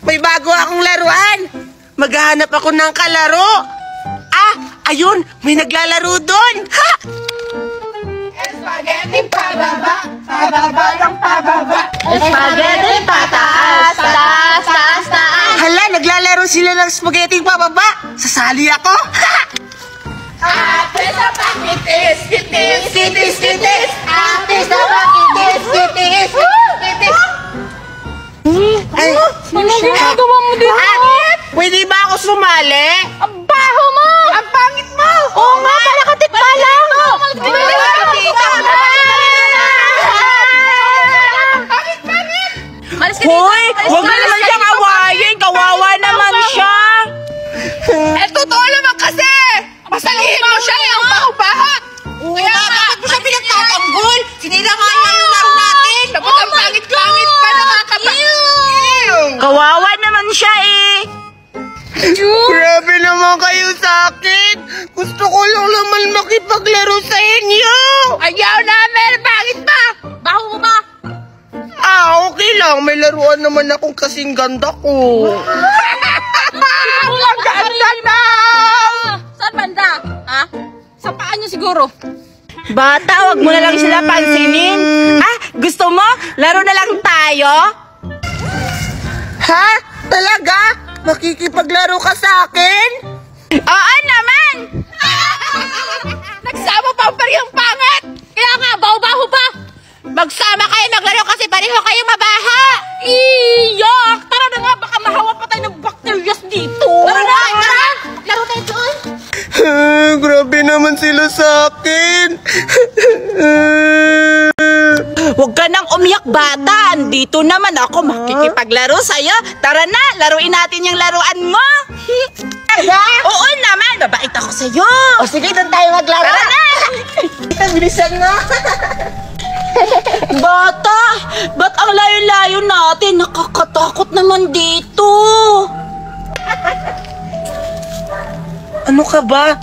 May bago akong laruan. Maghahanap ako ng kalaro. Ah, ayun, may naglalaro doon. Ha! Spaghetti pababa, pababa ng pababa. Spaghetti pataas, taas, taas, taas. Hala, naglalaro sila ng spaghetti pababa. Sasali ako. Ha! Ate sa pakitis, kitis, kitis, kitis. Ate sa pakitis, kitis, kitis. Ay, Ano ginagawa mo dito? pwede ba ako sumali? Ang baho mo! Ang pangit mo! Oo nga, para katit pa lang! Hoy, huwag mo naman siyang awayin. Kawawa naman siya. Eh, totoo naman kasi! Masalihin mo siya eh, ang baho-baho! Kaya bakit mo siya pinagtatanggol? Sinira nga niya yung laro natin! Dapat ang pangit-langit pa nakakaba! Kawawa naman siya eh. Grabe naman kayo sa akin. Gusto ko lang naman makipaglaro sa inyo. Ayaw namin! Bakit ba? Baho mo ba? Ah, okay lang. May laruan naman akong kasing ganda ko. Ang ganda na! Saan banda? Ha? Sa paa niyo siguro. Bata, wag mo na lang sila pansinin. Ah, gusto mo? Laro na lang tayo? Ha? Talaga? Makikipaglaro ka sa akin? Oo naman! Nagsama pa parehong pangit! Kaya nga, baho-baho pa! Magsama kayo maglaro kasi pareho kayo mabaha! Iyak! Tara na nga, baka mahawa pa tayo ng bacterias dito! Tara na! Tara! Laro tayo doon! Grabe naman sila sa akin. Huwag ka nang umiyak, bata. Andito naman ako makikipaglaro sa'yo. Tara na, laruin natin yung laruan mo. Oo naman, babait ako sa'yo. O sige, doon tayo maglaro! Tara na! Bilisan nga. Bata, ba't ang layo-layo natin? Nakakatakot naman dito. Ano ka ba?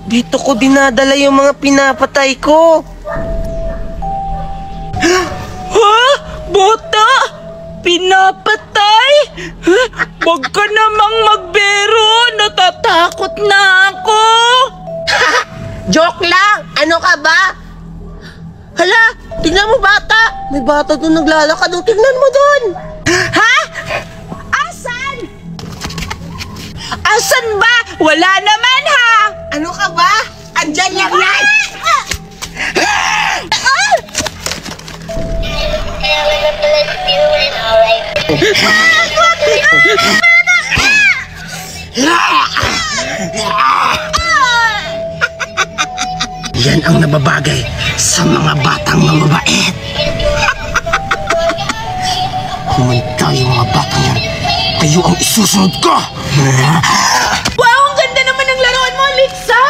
Dito ko dinadala yung mga pinapatay ko. Ha? Bata? Pinapatay? Huwag ka namang magbero. Natatakot na ako. Joke lang. Ano ka ba? Hala, tingnan mo bata. May bata doon naglalakad. Tingnan mo doon. Ha? Asan? Asan ba? Wala naman ha. Ano ka ba? Andyan lang yan. Yan ang nababagay sa mga batang mamabait. Kumanta yung mga batang yan. Kayo ang isusunod ko. Wow, ang ganda naman ng laruan mo, Lixa.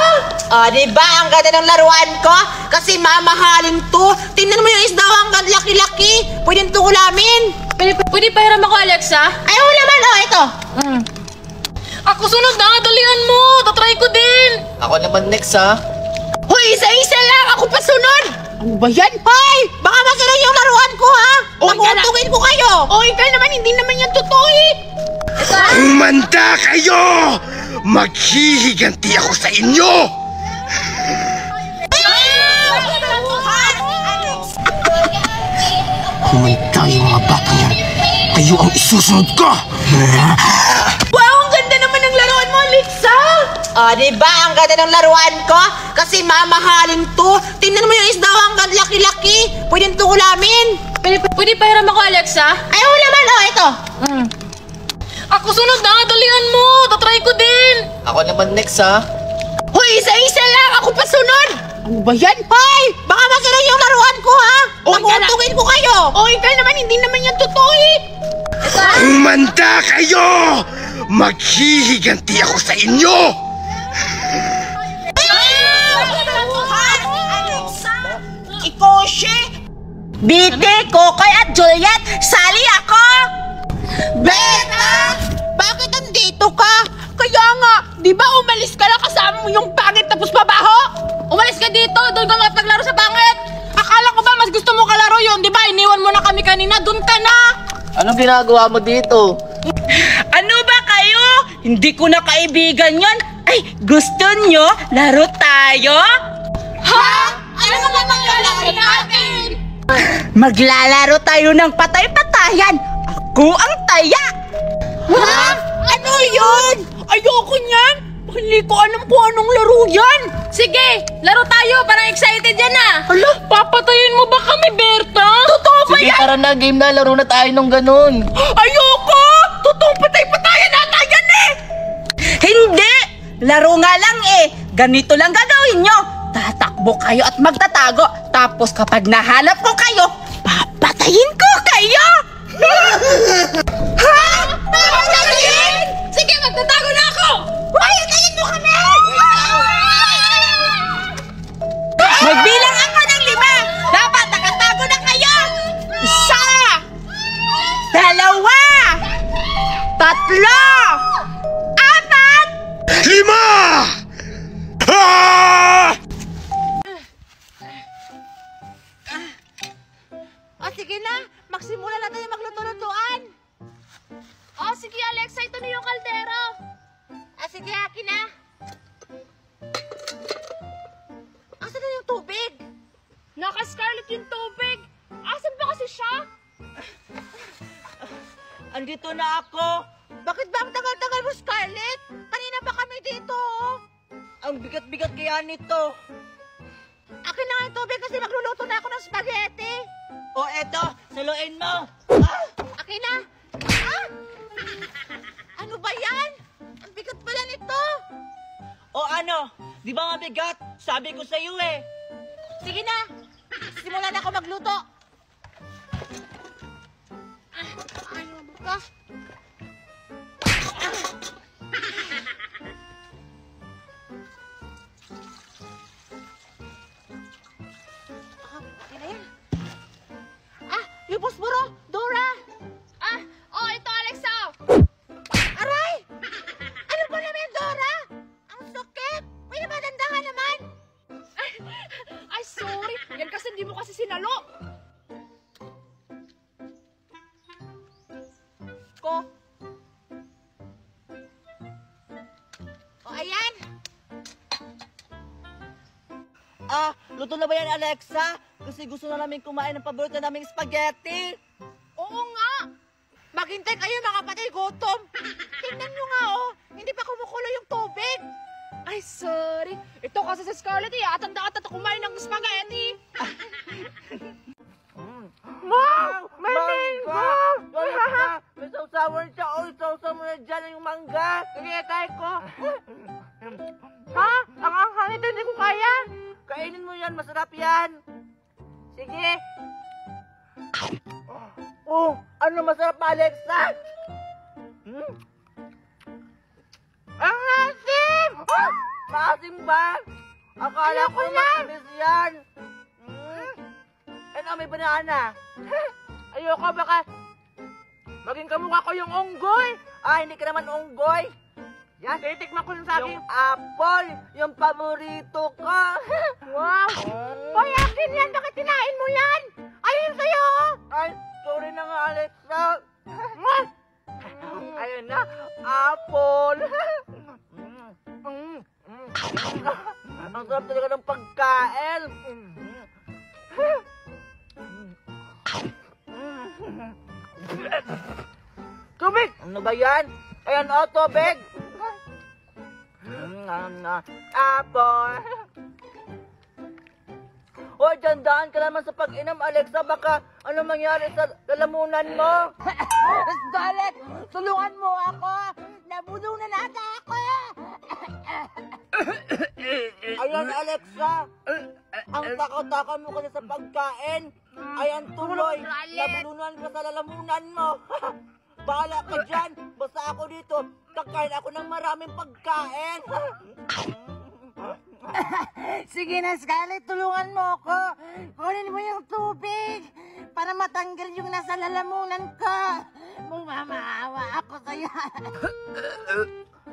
Diba ang ganda ng laruan ko? Kasi mamahalin to. Tingnan mo yung isda, ang laki-laki. Pwede ito ulamin. Pwede pahiram ako, Alexa? Ayaw naman, ito. Ako sunod na, dalian mo! Tatry ko din! Ako naman next ha. Hoy, isa-isa lang. Ako pa sunod. Ano ba yan? Hoy, baka masira yung laruan ko, ha? Nakuntugin ko kayo. O, ikaw naman, hindi naman yan totoo eh! Humanda kayo! Maghihiganti ako sa inyo! Humanda yung mga batang yan. Kayo ang isusunod ko! Wow, ang ganda naman ng laruan mo, Lixa. Diba ang ganda ng laruan ko? Kasi mamahalin to. Tingnan mo yung isda, ang laki-laki. Pwede ito ulamin. Pwede pahiram ako, Alexa? Ayaw naman, ito. Ako sunod na, dalian mo! Tatry ko din! Ako naman next ha. Hoy, isa-isa lang. Ako pa sunod. Ano ba yan? Hoy, baka masira yung laruan ko, ha? Nakuntugin ko kayo. O, ikaw naman, hindi naman yan totoo eh! Humanda kayo! Maghihiganti ako sa inyo! Ikoshi, Bite, Kokoy at Juliet, sali ako! Beta! Bakit andito ka? Kaya nga, di ba umalis ka lang kasama mo yung pangit tapos mabaho? Umalis ka dito! Doon ka mapaglaro sa pangit! Akala ko ba mas gusto mo kalaro yun? Di ba iniwan mo na kami kanina? Doon ka na! Anong ginagawa mo dito? Hindi ko na kaibigan yon. Ay, gusto nyo? Laro tayo? Ha? Ano naman maglalaro natin? Maglalaro tayo ng patay-patayan. Ako ang taya. Ha? Ano yun? Ayoko niyan. Hindi ko alam kung anong laro yan. Sige, laro tayo. Parang excited yan ah. Hala, papatayin mo ba kami, Berta? Totoo ba Sige, yan? tara na, game na. Laro na tayo nung ganun. Ayoko! Totoong patay-patayan nata yan eh! Hindi! Laro nga lang eh. Ganito lang gagawin nyo. Tatakbo kayo at magtatago. Tapos kapag nahanap ko kayo, papatayin ko kayo! Ha? Papatayin? Sige, magtatago na ako! Papatayin mo kami! Magbilang ako ng 5. Dapat nakatago na kayo. 1, 2, 3, 4, 5! Ah! O sige na, magsimula na tayo magluto-lutuan. O sige Alexa, ito na yung kaldero. Sige, akin na. Asan na yung tubig? Naka-Scarlett yung tubig. Asan ba kasi siya? Andito na ako. Bakit ba ang tagal-tagal mo, Scarlett? Kanina ba kami dito? Ang bigat-bigat kaya nito. Akin na nga yung tubig kasi magluluto na ako ng spaghetti. O eto, saluin mo. Akin na. Ah! Ano ba yan? Ang bigat pala nito. O ano, di ba mabigat? Sabi ko sa iyo eh. Sige na. Simulan na ako magluto. Ano ba? Okay na yan. Yung posporo! Dora! Ito Alexa! Aray! Ano ba naman, Dora? Ang sakit! May nabadandahan naman! Ay, sorry! Yan kasi hindi mo kasi sinalo! Ko? O, ayan! Luto na ba yan, Alexa? Kasi gusto na namin kumain ng paborito naming spaghetti. Oo nga! Maghintay kayo mga patay gutom! Tingnan nyo nga oh! Hindi pa kumukulo yung tubig! Ay, sorry! Ito kasi sa Scarlett eh! Atanda-atanda kumain ng spaghetti! Wow! May mango! May sausawan siya. O, sausawan mo na dyan yung mangga. Sige, tayo ko! Ha? Ang anghang ito, hindi ko kaya! Kainin mo yan, masarap yan. Sige. Oh, ano masarap pa, Alexa? Ang asim! Maasim ba? Akala ko matamis yan. Ano, may banana. Ayoko, baka maging kamukha ko yung unggoy! Hindi ka naman unggoy. Yan, titikman ko yung saging. Yung apple, yung paborito ko. Wow! Hoy, akin yan! Bakit tinain mo yan? Ayun sa'yo! Ay, sorry na nga, Alexa. Ayun na, apple. Ang sarap talaga ng pagkain. Tubig! Ano ba yan? Ayan o, tubig! Apple! Hoy, dandaan ka naman sa pag-inom, Alexa. Baka ano mangyari sa lalamunan mo? Scarlett, tulungan mo ako! Nabulong na nata ako! Ayan, Alexa. Ang takaw-takaw mo kasi sa pagkain. Ayan, tuloy. Nabulunan ka sa lalamunan mo. Bahala ka dyan. Basta ako dito. Kakain ako ng maraming pagkain. Sige na, Scarlett, tulungan mo ako. Kunin mo yung tubig para matanggal yung nasa lalamunan ko. Mamaawa ako sa'yo.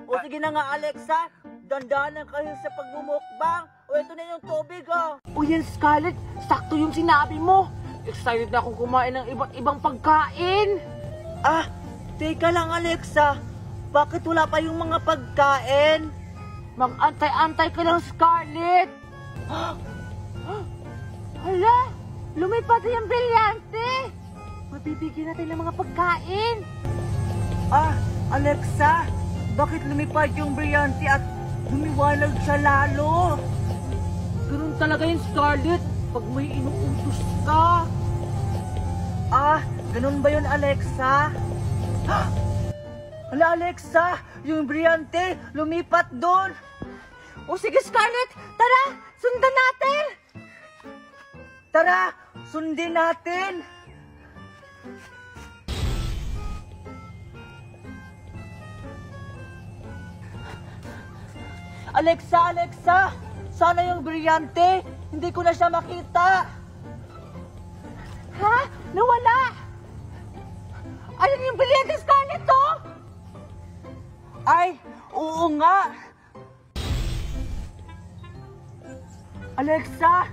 O sige na nga, Alexa. Dandanan kayo sa pagmumukbang. O ito na yung tubig, oh. O yan, Scarlett, sakto yung sinabi mo. Excited na akong kumain ng iba't ibang pagkain. Teka lang, Alexa. Bakit wala pa yung mga pagkain? Mag-antay-antay ka lang, Scarlett. Hala, lumipad na yung brilyante. Mabibigyan natin ng mga pagkain. Alexa, bakit lumipad yung brilyante at lumiwanag siya lalo? Ganun talaga yung Scarlett pag may inuutos ka. Ganun ba yun, Alexa? Hala, Alexa, yung brilyante lumipat doon. O sige, Scarlett, tara, sundan natin. Tara, sundin natin. Alexa, sana yung brilyante. Hindi ko na siya makita. Ha? Nawala? Ayun yung brilyante, Scarlett, oh! Ay, oo nga. Alexa,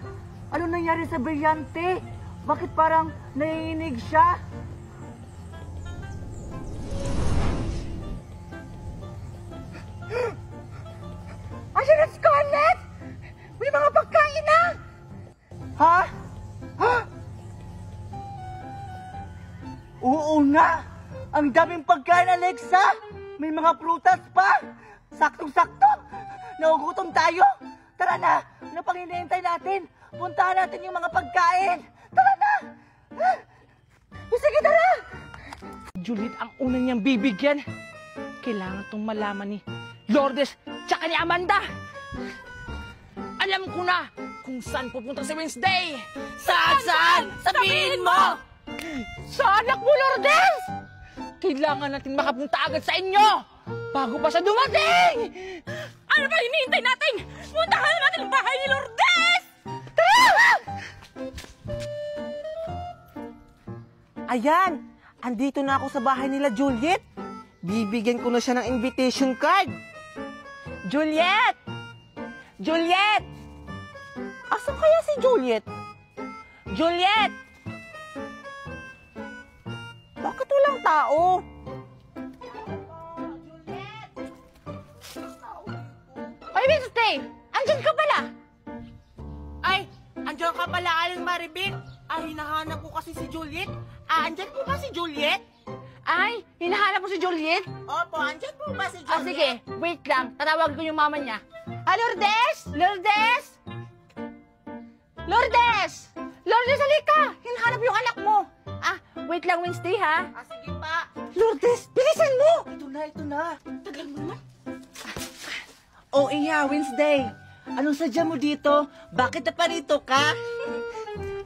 ano nangyari sa brilyante? Bakit parang naiinig siya? Ayan na, Scarlett! May mga pagkain na! Ha? Oo nga! Ang daming pagkain, Alexa! May mga prutas pa! Saktong-sakto! Nagugutom tayo! Tara na! Ano pang hinihintay natin? Puntahan natin yung mga pagkain! Tara na! Sige, tara! Juliet ang una niyang bibigyan. Kailangan tong malaman ni Lourdes tsaka ni Amanda. Alam ko na kung saan pupunta si Wednesday. Saan? Sabihin mo! Sa anak mo, Lourdes! Kailangan natin makapunta agad sa inyo bago pa siya dumating! Ano ba hinihintay natin? Puntahan na natin ang bahay ni Lourdes! Tara! Ayan! Andito na ako sa bahay nila, Juliet. Bibigyan ko na siya ng invitation card. Juliet! Juliet! Asan kaya si Juliet? Juliet! Bakit walang tao? Ay, Wednesday! Andyan ka pala! Ay, andyan ka pala, Aling Maribik. Ay, hinahanap ko kasi si Juliet. Andyan po ba si Juliet? Ay, hinahanap mo si Juliet? Opo, andyan po ba si Juliet? Sige, wait lang. Tatawag ko yung mama niya. Lourdes! Lourdes! Lourdes! Lourdes, halika! Hinahanap yung anak mo. Wait lang, Wednesday, ha? Sige pa. Lourdes, bilisan mo! Ito na. Tagal mo naman. Oh, iya, Wednesday. Anong sadya mo dito? Bakit naparito ka?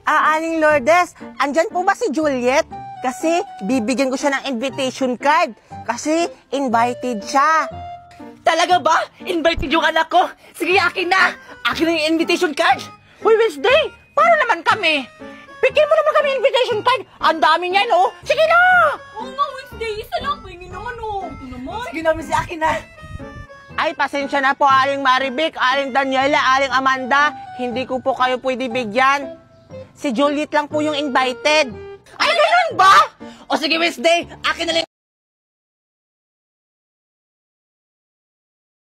Aling Lourdes, andyan po ba si Juliet? Kasi bibigyan ko siya ng invitation card. Kasi invited siya. Talaga ba? Invited yung anak ko? Sige, akin na. Akin na yung invitation card. Hoy, Wednesday! Paano naman kami? Bigyan mo naman kami invitation card. Ang dami niyan, oh. Sige na! Oo nga, Wednesday. Isa lang. Pahingin naman, oh. Ito naman. Sige namin si akin na. Ay, pasensya na po, Aling Maribik, Aling Daniela, Aling Amanda. Hindi ko po kayo pwede bigyan. Si Juliet lang po yung invited. Ay, ganun ba? O sige, Wednesday. Akin na lang